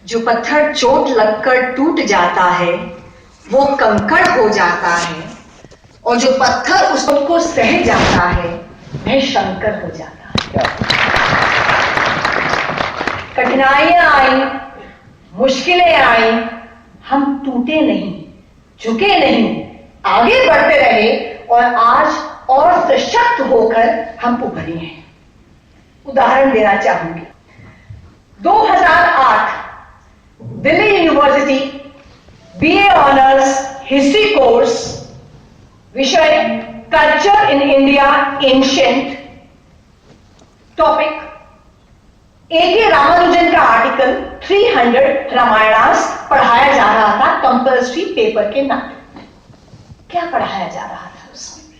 जो पत्थर चोट लगकर टूट जाता है वो कंकड़ हो जाता है, और जो पत्थर उसको सह जाता है वह शंकर हो जाता है। कठिनाइयां आई, मुश्किलें आई, हम टूटे नहीं, झुके नहीं, आगे बढ़ते रहे और आज और सशक्त होकर हम उभरे हैं। उदाहरण देना चाहूंगी। 2008 Delhi university BA honours history course, विषय culture in India ancient, topic A K. Ramanujan का आर्टिकल 300 रामायणास पढ़ाया जा रहा था कंपल्सरी पेपर के नाते। क्या पढ़ाया जा रहा था उसमें?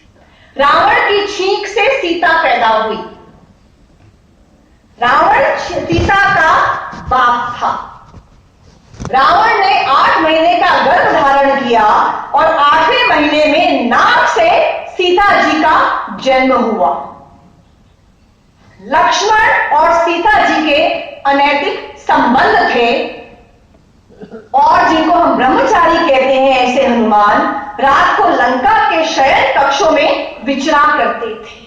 रावण की छींक से सीता पैदा हुई। रावण सीता का बाप था। रावण ने 8 महीने का गर्भ धारण किया और 8वें महीने में नाक से सीता जी का जन्म हुआ। लक्ष्मण और सीता जी के अनैतिक संबंध थे और जिनको हम ब्रह्मचारी कहते हैं, ऐसे हनुमान रात को लंका के शयन कक्षों में विचरा करते थे।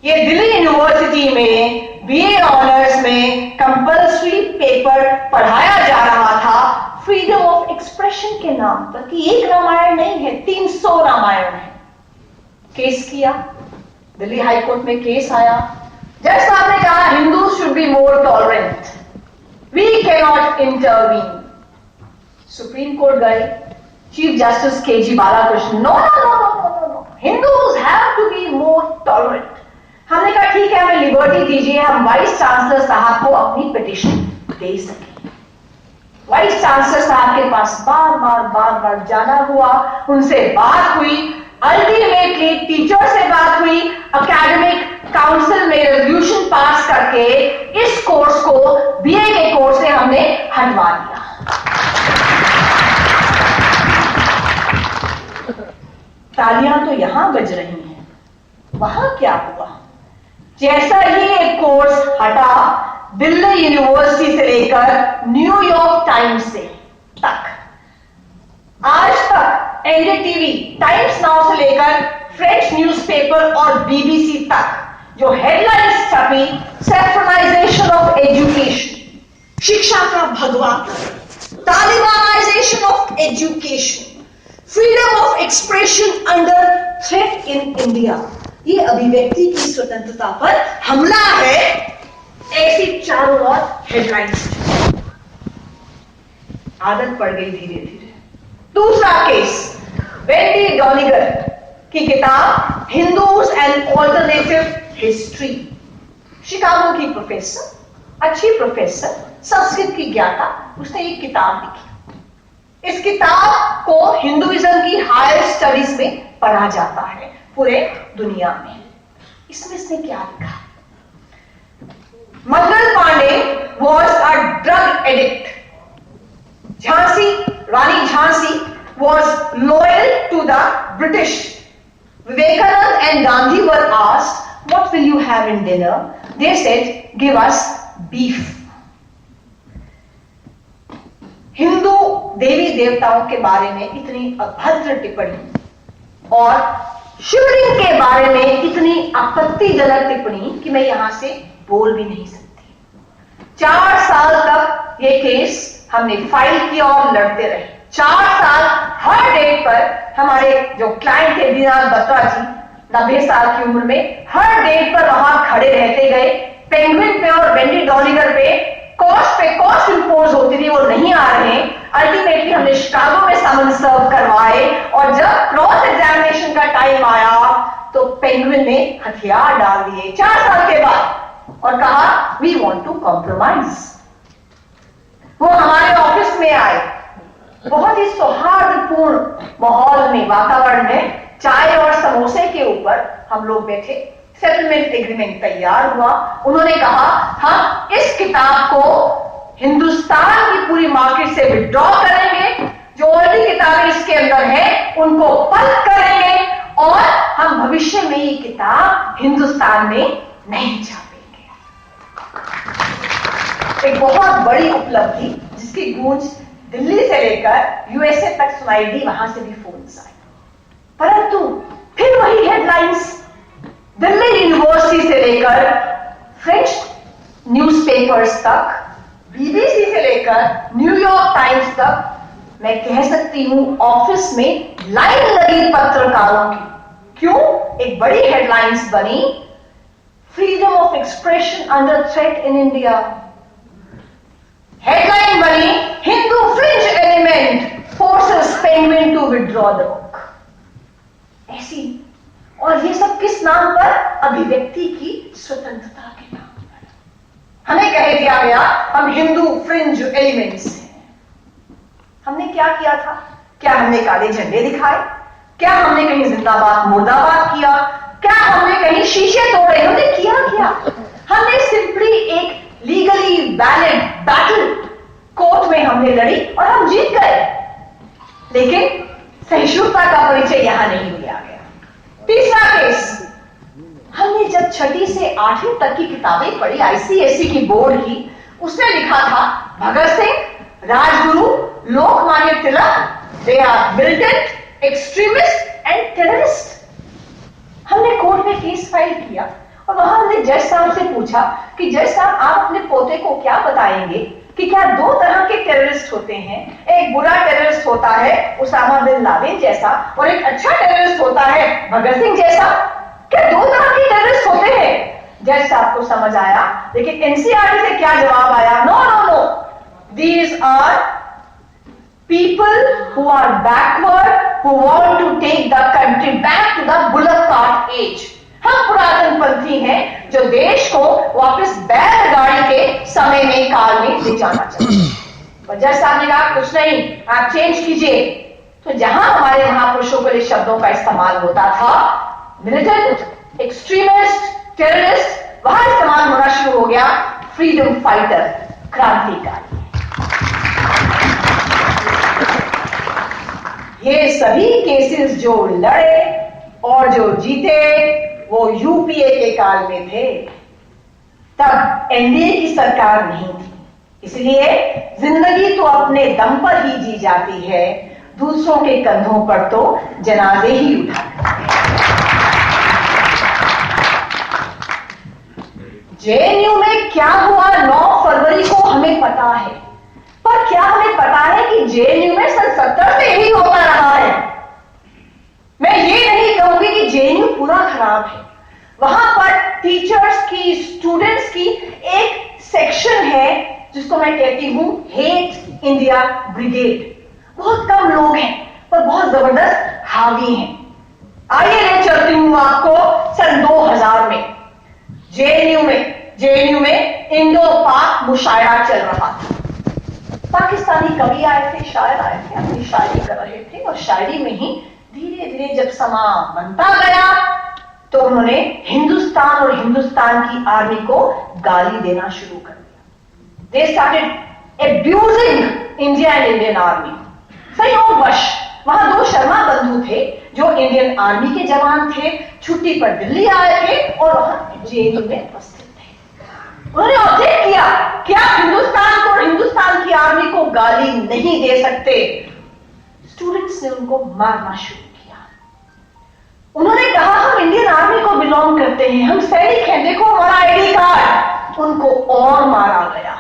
ये दिल्ली यूनिवर्सिटी में बीए ऑनर्स में कंपल्सरी पेपर पढ़ाया जा रहा था फ्रीडम ऑफ एक्सप्रेशन के नाम पर, कि एक रामायण नहीं है, 300 रामायण है। केस किया, दिल्ली हाई कोर्ट में केस आया। जज साहब ने कहा Hindu should be more tolerant, we can not intervene. Supreme court गए, chief justice K G. Balakrishna, no no no no no no, Hindus have to be more tolerant. हमने कहा ठीक है, हमें लिबर्टी दीजिए, हम वाइस चांसलर साहब को अपनी पिटीशन दे सकें। वाइस चांसलर साहब के पास बार बार जाना हुआ, उनसे बात हुई, अल्टीमेटली टीचर से बात हुई, एकेडमिक काउंसिल में रेजोल्यूशन पास करके इस कोर्स को बीए के कोर्स से हमने हटवा दिया। तालियां तो यहां बज रही हैं, वहां क्या हुआ? जैसा ही एक कोर्स हटा, दिल्ली यूनिवर्सिटी से लेकर न्यूयॉर्क टाइम्स से तक, आज तक एनडीटीवी, टाइम्स नाउ से लेकर फ्रेंच न्यूज़पेपर और बीबीसी तक जो हेडलाइंस छपी, सेक्युलराइजेशन ऑफ एजुकेशन, शिक्षा का भगवान, Talibanization of education, freedom of expression under threat in India, ये अभिव्यक्ति की स्वतंत्रता पर हमला है, ऐसी चारों ओर हेडलाइंस। आदत पड़ गई धीरे धीरे। दूसरा केस, वेंडी डॉनिगर की किताब Hindus and alternative history, Chicago की प्रोफेसर, अच्छी प्रोफेसर, संस्कृत की ज्ञाता, उसने एक किताब लिखी। इस किताब को हिंदुइज्म की हायर स्टडीज में पढ़ा जाता है पूरे दुनिया में। इसमें इसने क्या लिखा? Mangal Pande was a drug addict. Jhansi, Rani Jhansi was loyal to the British. Vivekananda and Gandhi were asked, "What will you have in dinner?" They said, "Give us beef." Hindu देवी देवताओं के बारे में इतनी अभद्र टिप्पणी और शिवलिंग के बारे में इतनी आपत्तिजनक टिप्पणी कि मैं यहां से बोल भी नहीं सकती। 4 साल तक ये केस हमने फाइल किया और लड़ते रहे। 4 साल हर डेट पर हमारे जो क्लाइंट थे दीनानाथ बत्रा जी, 90 साल की उम्र में, हर डेट पर वहां खड़े रहते गए। पेंगुइन पे और वेंडी डॉनिगर पे कॉस्ट इंपोज होती थी, वो नहीं आ रहे। अल्टीमेटली हमने शिकागो में समन सर्व करवाए और जब क्रॉस एग्जामिनेशन का टाइम आया तो पेंगुइन ने हथियार डाल दिए 4 साल के बाद और कहा वी वांट टू कॉम्प्रोमाइज। वो हमारे ऑफिस में आए, बहुत ही सौहार्दपूर्ण माहौल में, वातावरण में, चाय और समोसे के ऊपर हम लोग बैठे। सेटलमेंट एग्रीमेंट तैयार हुआ। उन्होंने कहा हम इस किताब को हिंदुस्तान की पूरी मार्केट से विड्रॉ करेंगे, जो ऑलरेडी किताबें इसके अंदर है उनको पल्प करेंगे और हम भविष्य में ये किताब हिंदुस्तान में नहीं छापेंगे। एक बहुत बड़ी उपलब्धि जिसकी गूंज दिल्ली से लेकर यूएसए तक सुनाई दी, वहां से भी फोन्स आए। परंतु फिर वही हेडलाइंस दिल्ली यूनिवर्सिटी से लेकर फ्रेंच न्यूज़पेपर्स तक, बीबीसी से लेकर न्यूयॉर्क टाइम्स तक, मैं कह सकती हूं ऑफिस में लाइन लगी पत्रकारों की। क्यों? एक बड़ी हेडलाइंस बनी, freedom of expression under threat in India. Headline बनी, Hindu fringe element forces Penguin to withdraw the book. ऐसी, और ये सब किस नाम पर? अभिव्यक्ति की स्वतंत्रता के नाम पर। हमें कह दिया गया हम हिंदू फ्रिंज एलिमेंट्स हैं। हमने क्या किया था? क्या हमने काले झंडे दिखाए? क्या हमने कहीं जिंदाबाद मुर्दाबाद किया? क्या हमने कहीं शीशे तोड़े? हमने किया क्या? हमने सिंपली एक लीगली वैलिड बैटल कोर्ट में हमने लड़ी और हम जीत गए। लेकिन सहिष्णुता का परिचय यहां नहीं दिया गया। तीसरा केस, हमने जब 6वीं से 8वीं तक की किताबें पढ़ी, आईसीएसई की बोर्ड की, उसने लिखा था Bhagat Singh, Rajguru, Lokmanya Tilak, they are militant, extremist and terrorist. हमने कोर्ट में केस फाइल किया और वहां हमने जज साहब से पूछा कि जज साहब आप अपने पोते को क्या बताएंगे कि क्या 2 तरह के टेररिस्ट होते हैं? एक बुरा टेररिस्ट होता है उसामा बिन लादेन जैसा, और एक अच्छा टेररिस्ट होता है भगत सिंह जैसा। क्या 2 तरह के टेररिस्ट होते हैं? जज साहब को समझ आया, लेकिन एनसीईआरटी से क्या जवाब आया? No no no, these are people who are backward, who want to take the country back to the bullock cart age. हम पुरातन पंथी हैं जो देश को वापस बैलगाड़ी के समय में, काल में ले जाना चाहते हैं। जज साहब ने कहा कुछ नहीं, आप चेंज कीजिए। तो जहां हमारे महापुरुषों के लिए शब्दों का इस्तेमाल होता था, मिलिटेंट, एक्सट्रीमिस्ट, टेररिस्ट, वहां इस्तेमाल होना शुरू हो गया फ्रीडम फाइटर, क्रांतिकारी। ये सभी केसेस जो लड़े और जो जीते वो यूपीए के काल में थे। तब एनडीए की सरकार नहीं थी, इसलिए जिंदगी तो अपने दम पर ही जी जाती है, दूसरों के कंधों पर तो जनाजे ही उठाते हैं। जेएनयू में क्या हुआ 9 फरवरी को हमें पता है, पर क्या हमें पता है कि जेएनयू में सन 70 से यही होता रहा है? मैं ये नहीं कहूंगी कि जेएनयू पूरा खराब है। वहां पर टीचर्स की, स्टूडेंट्स की एक सेक्शन है जिसको मैं कहती हूं हेट इंडिया ब्रिगेड। बहुत कम लोग हैं पर बहुत जबरदस्त हावी हैं। आइए ले चलती हूं आपको सन 2000 में जेएनयू में इंडो पाक मुशायरा चल रहा था। पाकिस्तानी कवि आए थे, शायर आए थे, अपनी शायरी कर रहे थे, और शायरी में ही धीरे धीरे जब समा बनता गया तो उन्होंने हिंदुस्तान और हिंदुस्तान की आर्मी को गाली देना शुरू कर दिया। They started abusing India and Indian army. संयोगवश वहां 2 शर्मा बंधु थे जो इंडियन आर्मी के जवान थे, छुट्टी पर दिल्ली आए थे और वहां जेएनयू में उपस्थित थे। उन्होंने ऑब्जेक्ट किया कि आप हिंदुस्तान को और हिंदुस्तान की आर्मी को गाली नहीं दे सकते। स्टूडेंट्स ने उनको मारना शुरू किया। उन्होंने कहा हम इंडियन आर्मी को बिलोंग करते हैं, हम सैनिक हैं, देखो हमारा आईडी कार्ड। उनको और मारा गया,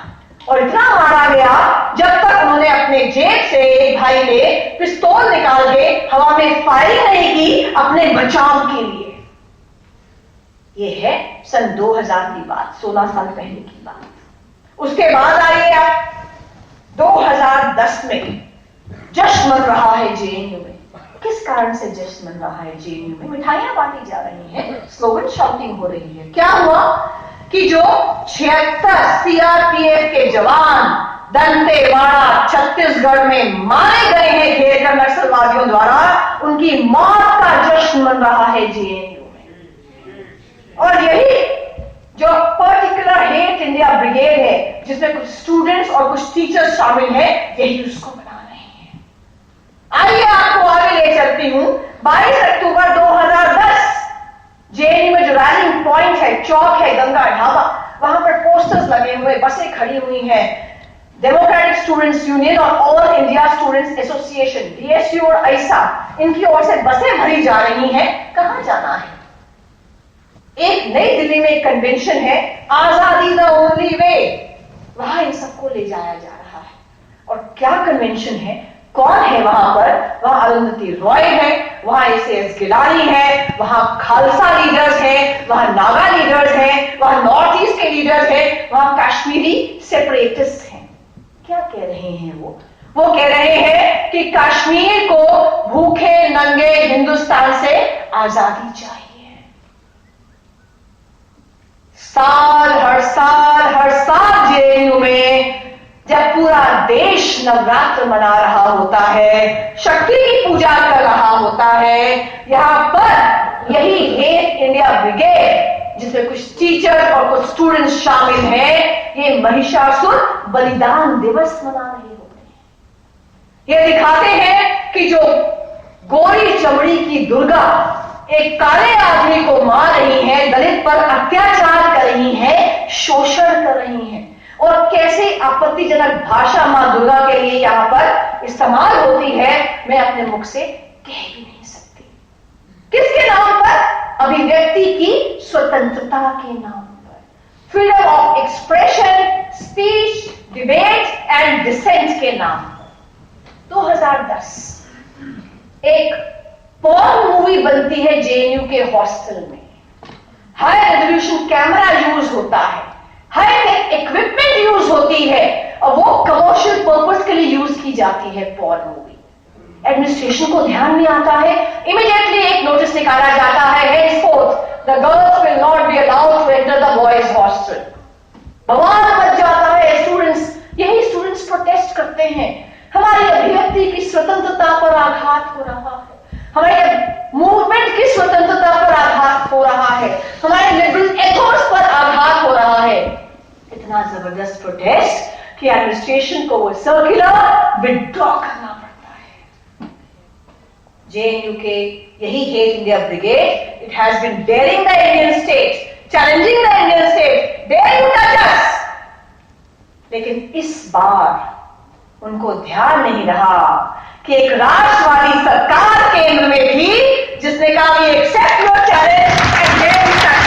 और इतना मारा गया जब तक उन्होंने अपने जेब से, एक भाई ने पिस्तौल निकाल के हवा में फायरिंग नहीं की अपने बचाव के लिए। यह है सन 2000 की बात, 16 साल पहले की बात। उसके बाद आइए आप 2010 में जश्न मन रहा है जेएनयू में। किस कारण से जश्न मन रहा है जेएनयू में? मिठाइयां बांटी जा रही हैं, स्लोगन शाउटिंग हो रही है। क्या हुआ कि जो 76 सीआरपीएफ के जवान दंतेवाड़ा छत्तीसगढ़ में मारे गए हैं घेरकर नक्सलवादियों द्वारा, उनकी मौत का जश्न मन रहा है जेएनयू में। और यही जो पर्टिकुलर हेट इंडिया ब्रिगेड है, जिसमें कुछ स्टूडेंट्स और कुछ टीचर्स शामिल हैं, यही उसको बना रहे हैं। आइए आपको आगे ले चलती हूं। 22 अक्टूबर 2010 जेएनयू में जो रैलिंग पॉइंट है, चौक है, गंगा ढाबा, वहां पर पोस्टर्स लगे हुए, बसें खड़ी हुई हैं। डेमोक्रेटिक स्टूडेंट्स यूनियन और all India students association, DSU और ऐसा, इनकी ओर से बसें भरी जा रही हैं। कहां जाना है? एक नई दिल्ली में एक कन्वेंशन है, आजादी द ओनली वे, वहां इन सबको ले जाया जा रहा है। और क्या कन्वेंशन है, कौन है वहां पर? वहां अरुंधति रॉय है, वहां एस गिलानी है, वहां खालसा लीडर्स हैं, वहां नागा लीडर्स हैं, वहां नॉर्थ ईस्ट के लीडर्स हैं, वहां कश्मीरी सेपरेटिस्ट हैं। क्या कह रहे हैं वो कह रहे हैं कि कश्मीर को भूखे नंगे हिंदुस्तान से आजादी चाहिए। हर साल जेएनयू में जब पूरा देश नवरात्र मना रहा होता है, शक्ति की पूजा कर रहा होता है, यहां पर यही हेट इंडिया ब्रिगेड, जिसमें कुछ टीचर और कुछ स्टूडेंट्स शामिल हैं, ये महिषासुर बलिदान दिवस मना रहे होते हैं। ये दिखाते हैं कि जो गोरी चमड़ी की दुर्गा एक काले आदमी को मार रही है, दलित पर अत्याचार कर रही है, शोषण कर रही है, और कैसे आपत्तिजनक भाषा मां दुर्गा के लिए यहां पर इस्तेमाल होती है, मैं अपने मुख से कह भी नहीं सकती। किसके नाम पर? अभिव्यक्ति की स्वतंत्रता के नाम पर, freedom of expression, speech, debate and dissent के नाम पर। 2010 एक पॉर्न मूवी बनती है जेएनयू के हॉस्टल में। हाई रेजोल्यूशन कैमरा यूज होता है, हाई टेक इक्विपमेंट यूज होती है, और वो कमर्शियल पर्पस के लिए यूज की जाती है पॉर्न मूवी। एडमिनिस्ट्रेशन को ध्यान में आता है, इमीडिएटली एक नोटिस निकाला जाता है, henceforth the girls will not be allowed to enter the boys hostel। बवाल मच जाता है, यही स्टूडेंट्स प्रोटेस्ट करते हैं, हमारी अभिव्यक्ति की स्वतंत्रता पर आघात हो रहा है, हमारे मूवमेंट की स्वतंत्रता पर आघात हो रहा है, हमारे लिबरल एथोस पर आघात हो रहा है। इतना जबरदस्त प्रोटेस्ट कि एडमिनिस्ट्रेशन को वो सर्कुलर विड्रॉ करना पड़ता है। जेएनयू के यही hate India brigade, it has been daring the Indian state, challenging the Indian state, dare to touch us. लेकिन इस बार उनको ध्यान नहीं रहा कि एक राष्ट्रवादी सरकार केंद्र में थी, जिसने कहा we accept your challenge and dare to touch.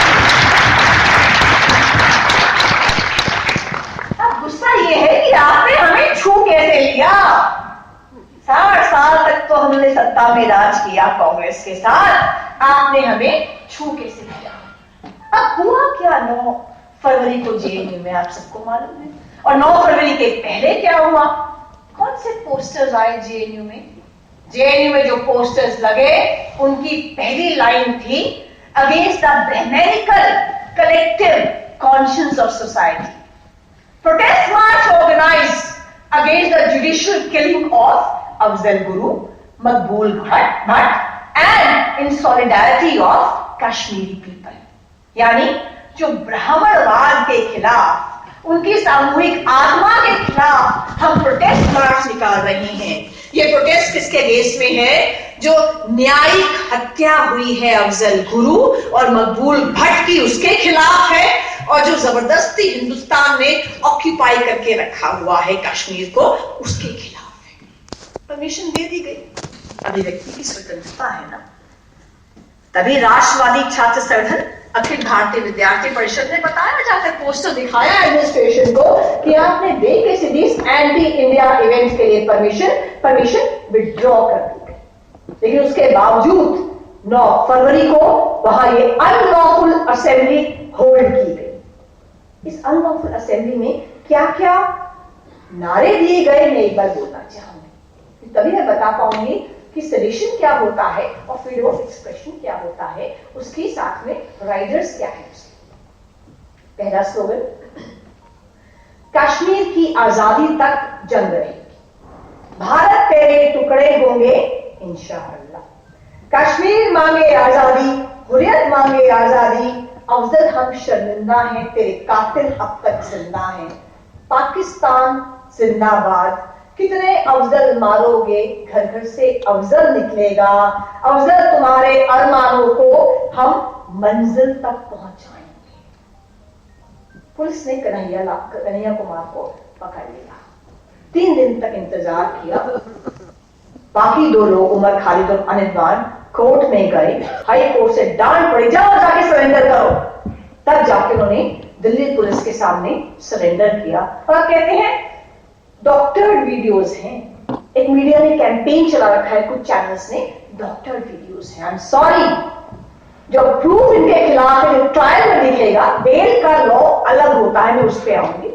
अब गुस्सा ये है कि आपने हमें छू कैसे लिया? 60 साल तक तो हमने सत्ता में राज किया कांग्रेस के साथ, आपने हमें छू कैसे लिया? अब हुआ क्या 9 फरवरी को जेएनयू में, आप सबको मालूम है। और 9 फरवरी के पहले क्या हुआ? कौन से पोस्टर्स आए जेएनयू में? जेएनयू में जो पोस्टर्स लगे, उनकी पहली लाइन थी, against the Brahmanical collective conscience of society, protest march organized against the judicial killing of Afzal Guru, Maqbool Bhatt and in solidarity of Kashmiri people। यानी जो ब्राह्मणवाद के खिलाफ, उनकी सामूहिक आत्मा के खिलाफ हम प्रोटेस्ट मार्च निकाल रहे हैं। ये प्रोटेस्ट किसके देश में है? जो न्यायिक हत्या हुई है अफजल गुरु और मकबूल भट्ट की, उसके खिलाफ है, और जो जबरदस्ती हिंदुस्तान ने ऑक्यूपाई करके रखा हुआ है कश्मीर को, उसके खिलाफ है। परमिशन दे दी गई, अभिव्यक्ति की स्वतंत्रता है ना। तभी राष्ट्रवादी छात्र संगठन अखिल भारतीय विद्यार्थी परिषद ने बताया, जाकर पोस्टर दिखाया एडमिनिस्ट्रेशन को कि आपने दे के सिटीज एंटी इंडिया इवेंट के लिए परमिशन विड्रॉ कर दी गई। लेकिन उसके बावजूद 9 फरवरी को वहां ये अनलॉफुल असेंबली होल्ड की गई। इस अनलॉफुल असेंबली में क्या क्या नारे दिए गए, मैं एक बार बोलना चाहूंगी, तभी मैं बता पाऊंगी कि सेडिशन क्या होता है और फ्रीडम ऑफ एक्सप्रेशन क्या होता है, उसके साथ में राइडर्स क्या है। पहला स्लोगन, कश्मीर की आजादी तक जंग रहेगी, भारत तेरे टुकड़े होंगे इंशाअल्लाह। कश्मीर मांगे आजादी, हुर्रियत मांगे आजादी, अफजल हम शर्मिंदा हैं, तेरे कातिल अब तक जिंदा हैं। पाकिस्तान जिंदाबाद, कितने अफजल मारोगे, घर घर से अफजल निकलेगा। अफजल तुम्हारे अरमानों को हम मंजिल तक पहुंचाएंगे। पुलिस ने कन्हैया कुमार को पकड़ लिया। 3 दिन तक इंतजार किया। बाकी 2 लोग उमर खालिद और अनिवान कोर्ट में गए। हाई कोर्ट से डांट पड़ी, जाओ जाके सरेंडर करो। तब जाके उन्होंने दिल्ली पुलिस के सामने सरेंडर किया। और कहते हैं डॉक्टर्ड वीडियोस हैं। एक मीडिया ने कैंपेन चला रखा है, कुछ चैनल्स ने, डॉक्टर्ड वीडियोस हैं। आई एम सॉरी, जो प्रूफ इनके खिलाफ है, जो ट्रायल में दिखेगा, बेल का लॉ अलग होता है, मैं उस पर आऊंगी।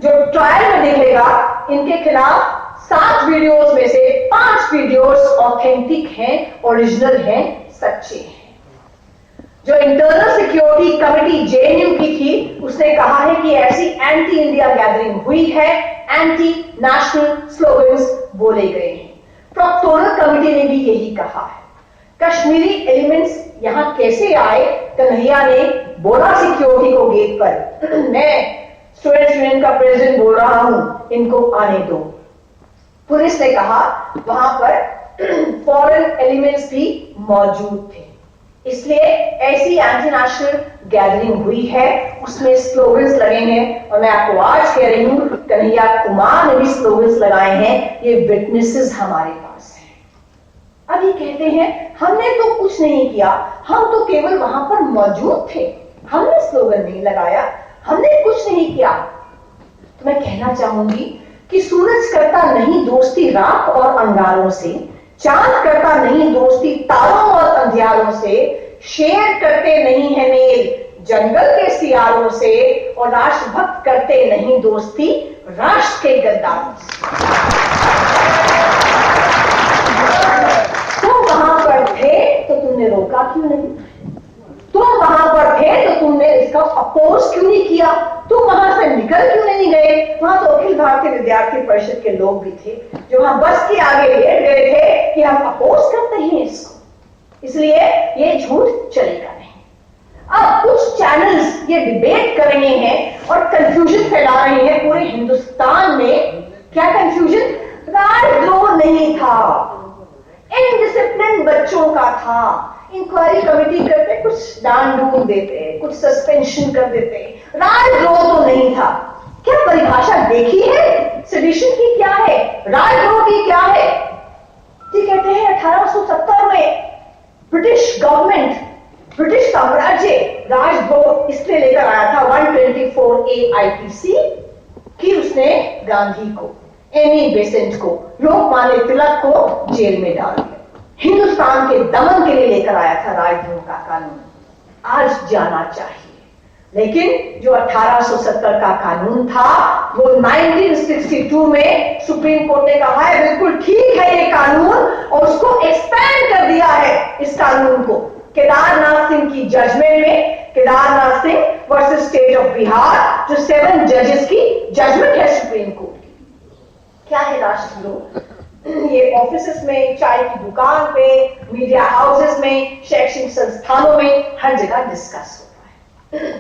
जो ट्रायल में दिखेगा, इनके खिलाफ 7 वीडियोस में से 5 वीडियोस ऑथेंटिक हैं, ओरिजिनल हैं, सच्चे हैं। जो इंटरनल सिक्योरिटी कमेटी जेएनयू की थी, उसने कहा है कि ऐसी एंटी इंडिया गैदरिंग हुई है, एंटी नेशनल स्लोगन्स बोले गए हैं। प्रोक्टोरल कमेटी ने भी यही कहा है। कश्मीरी एलिमेंट्स यहां कैसे आए, कन्हैया ने बोला सिक्योरिटी को गेट पर, मैं स्टूडेंट्स यूनियन का प्रेसिडेंट बोल रहा हूं, इनको आने दो। पुलिस ने कहा वहां पर फॉरेन एलिमेंट्स भी मौजूद थे, इसलिए ऐसी एंटी नेशनल गैदरिंग हुई है, उसमें स्लोगन्स लगे हैं। और मैं आपको आज कह रही हूं, कन्हैया कुमार ने भी स्लोगन्स लगाए हैं, ये विटनेसेस हमारे पास हैं। अब ये कहते हैं हमने तो कुछ नहीं किया, हम तो केवल वहां पर मौजूद थे, हमने स्लोगन नहीं लगाया, हमने कुछ नहीं किया। तो मैं कहना चाहूंगी कि सूरज करता नहीं दोस्ती रात और अंगारों से, चांद करता नहीं दोस्ती तारों और अंधियारों से, शेर करते नहीं है मेल जंगल के सियारों से, और राष्ट्रभक्त करते नहीं दोस्ती राष्ट्र के गद्दारों से। तुम वहां पर थे तो तुमने रोका क्यों नहीं? तुम वहां पर थे तो तुमने इसका अपोज क्यों नहीं किया? तुम वहां से निकल क्यों नहीं गए? वहां तो अखिल भारतीय विद्यार्थी परिषद के लोग भी थे जो वहां बस के आगे लेट गए थे कि हम अपोज करते हैं इसको, इसलिए ये झूठ चलेगा नहीं। अब कुछ चैनल्स ये डिबेट कर रहे हैं और कंफ्यूजन फैला रहे हैं पूरे हिंदुस्तान में। क्या कंफ्यूजन? राजद्रोह नहीं था, इनडिसिप्लिन बच्चों का था। इंक्वायरी कमेटी करते, कुछ डांड डूब देते, कुछ सस्पेंशन कर देते, राजद्रोह तो नहीं था। क्या परिभाषा देखी है सेडिशन की क्या है, राजद्रोह की क्या है? जी कहते हैं 1870 में ब्रिटिश गवर्नमेंट, ब्रिटिश साम्राज्य राजद्रोह इसलिए लेकर आया था 124A IPC कि उसने गांधी को, एनी बेसेंट को, लोकमान्य तिलक को जेल में डाल दिया। हिंदुस्तान के दमन के लिए लेकर आया था राजद्रोह का कानून। आज जाना चाहिए, लेकिन जो 1870 का कानून था वो 1962 में सुप्रीम कोर्ट ने कहा है बिल्कुल ठीक है ये कानून, और उसको एक्सपैंड कर दिया है इस कानून को। केदारनाथ सिंह की जजमेंट में, Kedarnath Singh versus state of Bihar, जो 7 जजेस की जजमेंट है सुप्रीम कोर्ट की। क्या है राष्ट्रद्रोह? ये ऑफिसेस में, चाय की दुकान पे, मीडिया हाउसेस में, शैक्षणिक संस्थानों में, हर जगह डिस्कस होता है।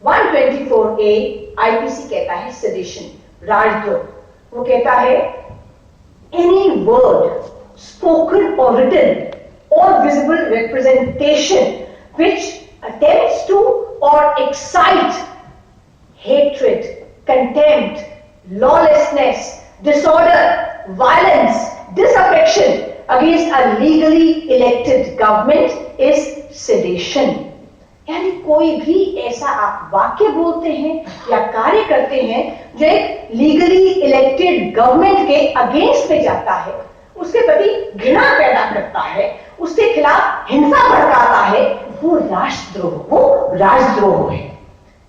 124A IPC कहता है सेडिशन, राजद्रोह। वो कहता है एनी वर्ड स्पोकन और written or visible representation which attempts to or excite hatred, contempt, lawlessness, disorder, violence, disaffection against a legally elected government is sedition। यानी कोई भी ऐसा आप वाक्य बोलते हैं या कार्य करते हैं जो एक लीगली इलेक्टेड गवर्नमेंट के अगेंस्ट में जाता है, उसके प्रति घृणा पैदा करता है, उसके खिलाफ हिंसा भड़काता है, वो राष्ट्रद्रोह, वो राजद्रोह है।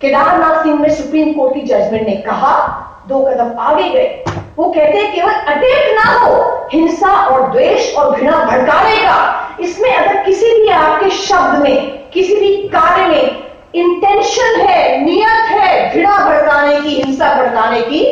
केदारनाथ सिंह में सुप्रीम कोर्ट की जजमेंट ने कहा, 2 कदम आगे गए। वो कहते हैं केवल अटेम्प्ट ना हो हिंसा और द्वेष और घृणा भड़काने का, इसमें अगर किसी भी आपके शब्द में, किसी भी कार्य में इंटेंशन है, नियत है घृणा भड़काने की, हिंसा भड़काने की,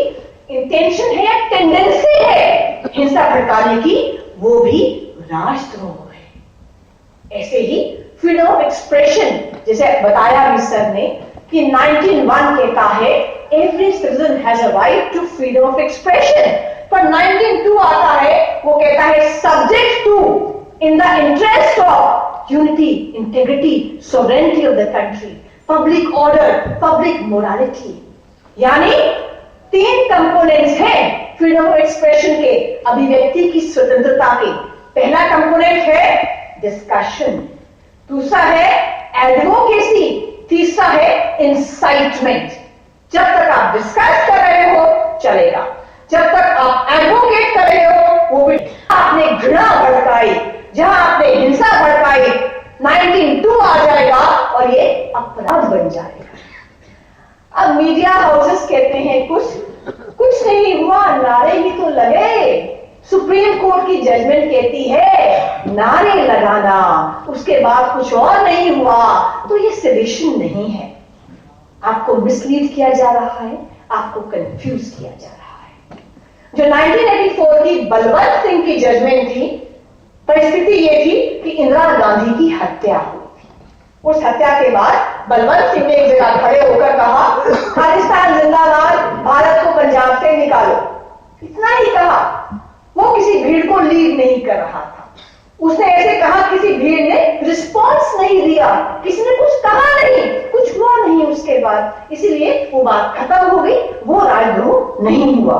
इंटेंशन है या टेंडेंसी है हिंसा भड़काने की, वो भी राष्ट्रद्रोह है। ऐसे ही फ्रीडम ऑफ एक्सप्रेशन, जैसे बताया भी सर ने कि 1901 कहता है every citizen has a right to freedom of expression, पर 1902 आता है, वो कहता है subject to in the interest of unity, integrity, sovereignty of the country, public order, public morality. यानी 3 कंपोनेंट्स हैं फ्रीडम ऑफ एक्सप्रेशन के, अभिव्यक्ति की स्वतंत्रता के। पहला कंपोनेंट है डिस्कशन, दूसरा है एडवोकेसी, तीसरा है इंसाइटमेंट। जब तक आप डिस्कस कर रहे हो चलेगा, जब तक आप एडवोकेट कर रहे हो वो भी। आपने घृणा भड़काई, जहां आपने हिंसा भड़काई, 19(2) आ जाएगा और ये अपराध बन जाएगा। अब मीडिया हाउसेस कहते हैं कुछ नहीं हुआ, नारे ही तो लगे। सुप्रीम कोर्ट की जजमेंट कहती है नारे लगाना, उसके बाद कुछ और नहीं हुआ, तो ये सेडिशन नहीं है। आपको मिसलीड किया जा रहा है, आपको कंफ्यूज किया जा रहा है। जो 1984 की बलवंत सिंह की जजमेंट थी, परिस्थिति ये थी कि इंदिरा गांधी की हत्या हुई थी। उस हत्या के बाद बलवंत सिंह ने एक जगह खड़े होकर कहा खालिस्तान जिंदाबाद, भारत को पंजाब से निकालो। इतना ही कहा, वो किसी भीड़ को लीड नहीं कर रहा था। उसने ऐसे कहा, किसी भीड़ ने रिस्पॉन्स नहीं दिया, किसी ने कुछ कहा नहीं, कुछ हुआ नहीं उसके बाद, इसीलिए वो बात खत्म हो गई, वो राजद्रोह नहीं हुआ।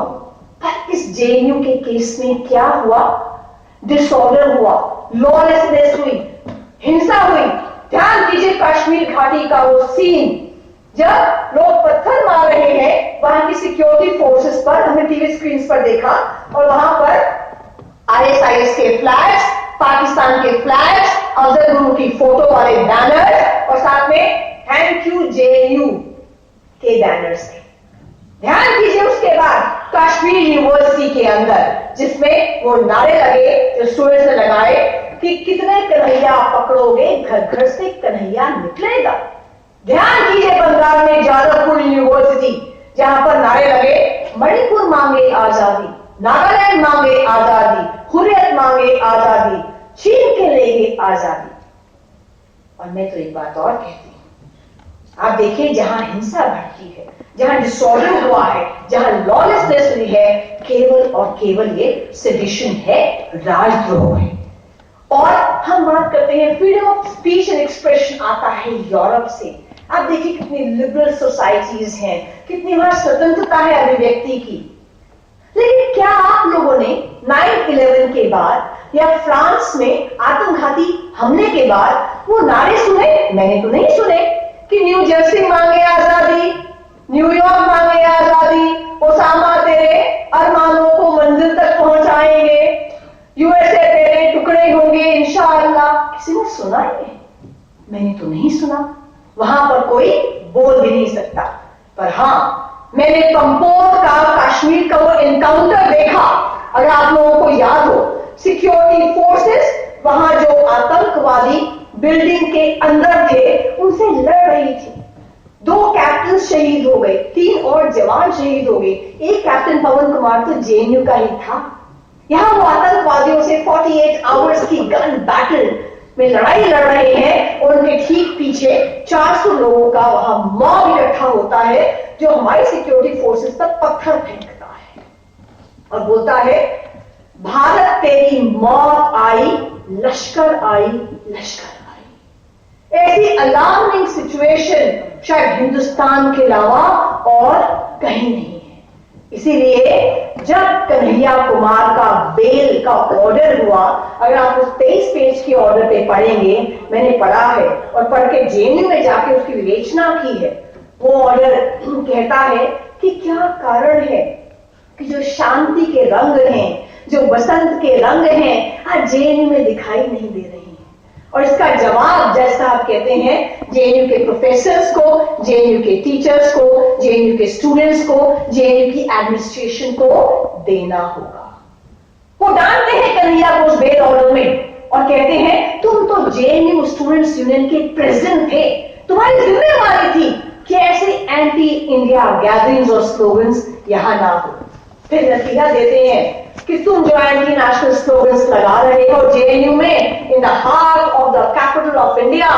पर इस जेएनयू के केस में क्या हुआ? डिसऑर्डर हुआ, लॉलेसनेस हुई, हिंसा हुई। ध्यान दीजिए कश्मीर घाटी का वो सीन, जब लोग पत्थर मार रहे हैं वहां की सिक्योरिटी फोर्सेस पर, हमने टीवी स्क्रीन पर देखा, और वहां पर आईएसआईएस के फ्लैग्स, पाकिस्तान के फ्लैग्स, अफजल गुरु की फोटो वाले बैनर्स और साथ में थैंक यू जेएनयू के बैनर्स थे। ध्यान कीजिए उसके बाद कश्मीर यूनिवर्सिटी के अंदर, जिसमें वो नारे लगे जो स्टूडेंट्स ने लगाए कि कितने कन्हैया पकड़ोगे, घर घर से कन्हैया निकलेगा। ध्यान कीजिए बंगाल में जादवपुर यूनिवर्सिटी, जहां पर नारे लगे मणिपुर मांगे आजादी, नागालैंड मांगे आजादी, हुर्रियत मांगे आजादी, चीन के लिए आजादी। और मैं तो एक बात और कहती हूं, आप देखिए जहां हिंसा भड़की है, जहां डिसऑर्डर हुआ है, जहां लॉलेसनेस हुई है, केवल और केवल ये सेडिशन है, राजद्रोह है। और हम बात करते हैं freedom of speech and expression आता है यूरोप से। आप देखिए कितनी लिबरल सोसाइटीज हैं, कितनी वहां स्वतंत्रता है अभिव्यक्ति की। लेकिन क्या आप लोगों ने 9/11 के बाद या फ्रांस में आत्मघाती हमले के बाद वो नारे सुने? मैंने तो नहीं सुने कि न्यू जर्सी मांगे आजादी, न्यूयॉर्क मांगे आजादी, ओसामा तेरे अरमानों को मंजिल तक पहुंचाएंगे, यूएसए तेरे टुकड़े होंगे इंशाअल्लाह। किसी ने सुना है? मैंने तो नहीं सुना। वहां पर कोई बोल भी नहीं सकता। पर हां, मैंने पंपोर का कश्मीर का वो एनकाउंटर देखा। अगर आप लोगों को याद हो, सिक्योरिटी फोर्सेस वहां जो आतंकवादी बिल्डिंग के अंदर थे उनसे लड़ रही थी। 2 कैप्टन शहीद हो गए, 3 और जवान शहीद हो गए। एक कैप्टन पवन कुमार तो जेएनयू का ही था। यहां वो आतंकवादियों से 48 आवर्स की गन बैटल में लड़ाई लड़ रहे हैं और उनके ठीक पीछे 400 लोगों का वहां मॉब इकट्ठा होता है जो हमारी सिक्योरिटी फोर्सेस पर पत्थर फेंकता है और बोलता है भारत तेरी मौत आई, लश्कर आई, लश्कर आई। ऐसी अलार्मिंग सिचुएशन शायद हिंदुस्तान के अलावा और कहीं नहीं है। इसीलिए जब कन्हैया कुमार का बेल का ऑर्डर हुआ, अगर आप उस 23 पेज के ऑर्डर पे पढ़ेंगे, मैंने पढ़ा है और पढ़ के जेएनयू में जाके उसकी विवेचना की है। वो ऑर्डर कहता है कि क्या कारण है कि जो शांति के रंग हैं, जो बसंत के रंग हैं, आज जेएनयू में दिखाई नहीं दे रही हैं। और इसका जवाब जज साहब कहते हैं जेएनयू के प्रोफेसर्स को, जेएनयू के टीचर्स को, जेएनयू के स्टूडेंट्स को, जेएनयू की एडमिनिस्ट्रेशन को देना होगा। वो डांटते हैं कन्हैया को उस बेल ऑर्डर में और कहते हैं तुम तो जेएनयू स्टूडेंट्स यूनियन के प्रेसिडेंट थे, तुम्हारी जिम्मेवारी थी कि ऐसे एंटी इंडिया गैदरिंग्स और स्लोगन्स यहां ना हो। फिर नतीजा देते हैं कि तुम जो एंटी नेशनल स्लोगन्स लगा रहे हो जेएनयू में, in the heart of the capital of India,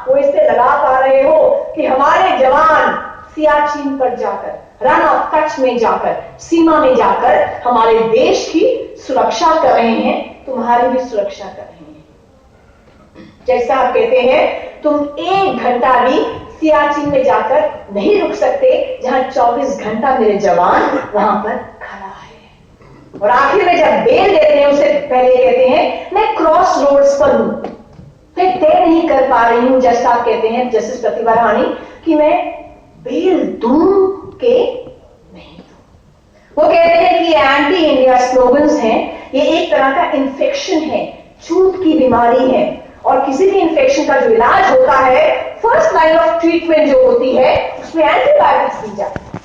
वो इससे लगा पा रहे हो कि हमारे जवान सियाचिन पर जाकर, रन ऑफ कच्छ में जाकर, सीमा में जाकर हमारे देश की सुरक्षा कर रहे हैं, तुम्हारी भी सुरक्षा कर रहे हैं। जज साहब कहते हैं तुम 1 घंटा भी सियाचिन में जाकर नहीं रुक सकते जहां 24 घंटा मेरे जवान वहां पर खड़ा है। और आखिर में जब बेल देते हैं उससे पहले कहते हैं मैं क्रॉस रोड्स पर हूं, मैं तय नहीं कर पा रही हूं। जज साहब कहते हैं, जस्टिस प्रतिभा रानी, कि मैं बेल दूं के नहीं दूं। वो कहते हैं कि एंटी इंडिया स्लोगन्स हैं, ये एक तरह का इन्फेक्शन है, छूत की बीमारी है। और किसी भी इन्फेक्शन का जो इलाज होता है, फर्स्ट लाइन ऑफ ट्रीटमेंट जो होती है उसमें एंटीबायोटिक्स दी जाती है,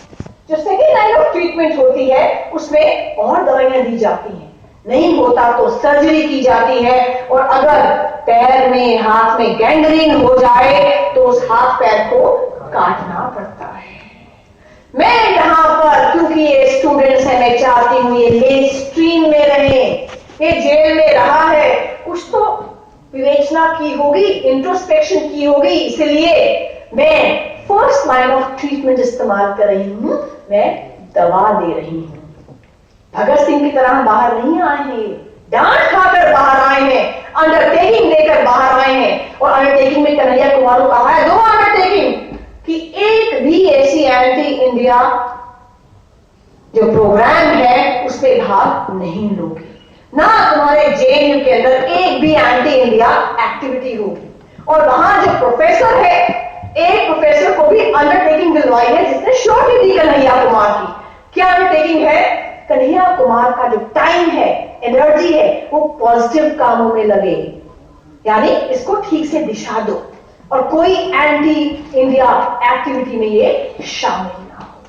जो सेकेंड लाइन ऑफ ट्रीटमेंट होती है उसमें और दवाइयां दी जाती हैं, नहीं होता तो सर्जरी की जाती है। और अगर पैर में हाथ में गैंग्रीन हो जाए तो उस हाथ पैर को काटना पड़ता है। मैं यहां पर, क्योंकि ये स्टूडेंट्स हैं, मैं चाहती हूं ये मेन स्ट्रीम में रहे, ये जेल में रहा है, कुछ तो विवेचना की होगी, इंट्रोस्पेक्शन की होगी, इसलिए मैं फर्स्ट लाइन ऑफ ट्रीटमेंट इस्तेमाल कर रही हूं, मैं दवा दे रही हूं। भगत सिंह की तरह बाहर नहीं आए हैं, डांट खाकर बाहर आए हैं, अंडरटेकिंग देकर बाहर आए हैं। और अंडरटेकिंग में कन्हैया कुमार को कहा है 2 अंडरटेकिंग कि एक भी ऐसी एंटी इंडिया जो प्रोग्राम है उसमें भाग नहीं लोगे, ना तुम्हारे जेएनयू के अंदर एक भी एंटी इंडिया एक्टिविटी होगी। और वहां जो प्रोफेसर है, एक प्रोफेसर को भी अंडरटेकिंग दिलवाई है जिसने श्योरिटी दी कन्हैया कुमार की। क्या अंडरटेकिंग है? कन्हैया कुमार का जो टाइम है, एनर्जी है, वो पॉजिटिव कामों में लगे, यानी इसको ठीक से दिशा दो और कोई एंटी इंडिया एक्टिविटी में ये शामिल ना हो।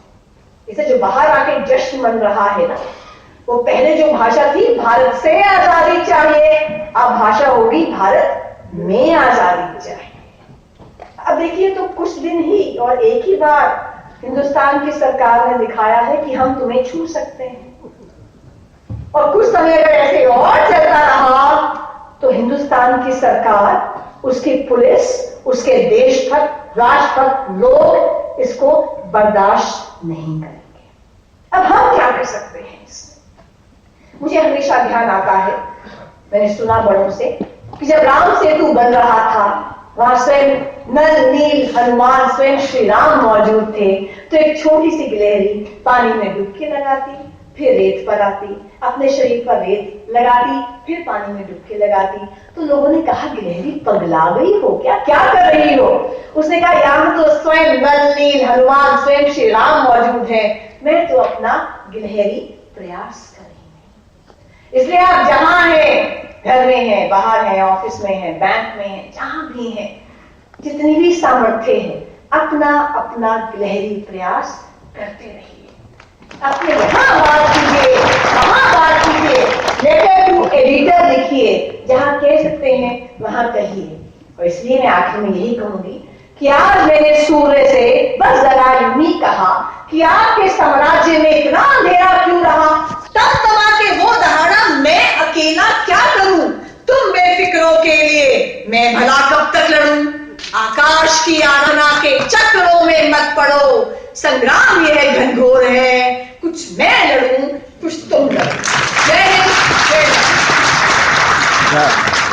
इसे जो बाहर आके जश्न मन रहा है ना, वो पहले जो भाषा थी भारत से आजादी चाहिए, अब भाषा होगी भारत में आजादी चाहिए। अब देखिए तो कुछ दिन ही और एक ही बार हिंदुस्तान की सरकार ने दिखाया है कि हम तुम्हें छू सकते हैं। और कुछ समय अगर ऐसे और चलता रहा तो हिंदुस्तान की सरकार, उसकी पुलिस, उसके देशभक्त राष्ट्रभक्त लोग इसको बर्दाश्त नहीं करेंगे। अब हम क्या कर सकते हैं इसमें? मुझे हमेशा ध्यान आता है, मैंने सुना बड़ों से, कि जब राम सेतु बन रहा था वहां स्वयं नल नील हनुमान स्वयं श्री राम मौजूद थे, तो एक छोटी सी गिलहरी पानी में डुबकी लगाती, फिर रेत पर आती, अपने शरीर पर रेत लगाती, फिर पानी में डुबकी लगाती। तो लोगों ने कहा गिलहरी पगला गई हो क्या, क्या कर रही हो? उसने कहा यहां तो स्वयं नल नील हनुमान स्वयं श्री राम मौजूद है, मैं तो अपना गिलहरी प्रयास कर रही हूं। इसलिए आप जहां हैं, घर में हैं, बाहर हैं, ऑफिस में हैं, बैंक में हैं, जहां भी हैं, जितनी भी सामर्थ्य है, अपना अपना गिलहरी प्रयास करते रहिए। अपने यहां बात कीजिए, वहां बात कीजिए, लेटर टू एडिटर लिखिए, जहां कह सकते हैं वहां कहिए। और इसलिए मैं आखिर में यही कहूंगी कि आज मैंने सूर्य से बस जरा यूं ही कहा कि आपके साम्राज्य में इतना अंधेरा क्यों रहा, तब तमा के वो दहाड़ा मैं अकेला क्या करूं, तुम बेफिक्रों के लिए मैं भला कब तक लड़ूं। आकाश की आराधना के चक्रों में मत पड़ो, संग्राम यह घनघोर है, कुछ मैं लड़ूं कुछ तुम लड़ो। जय हिंद, जय भारत।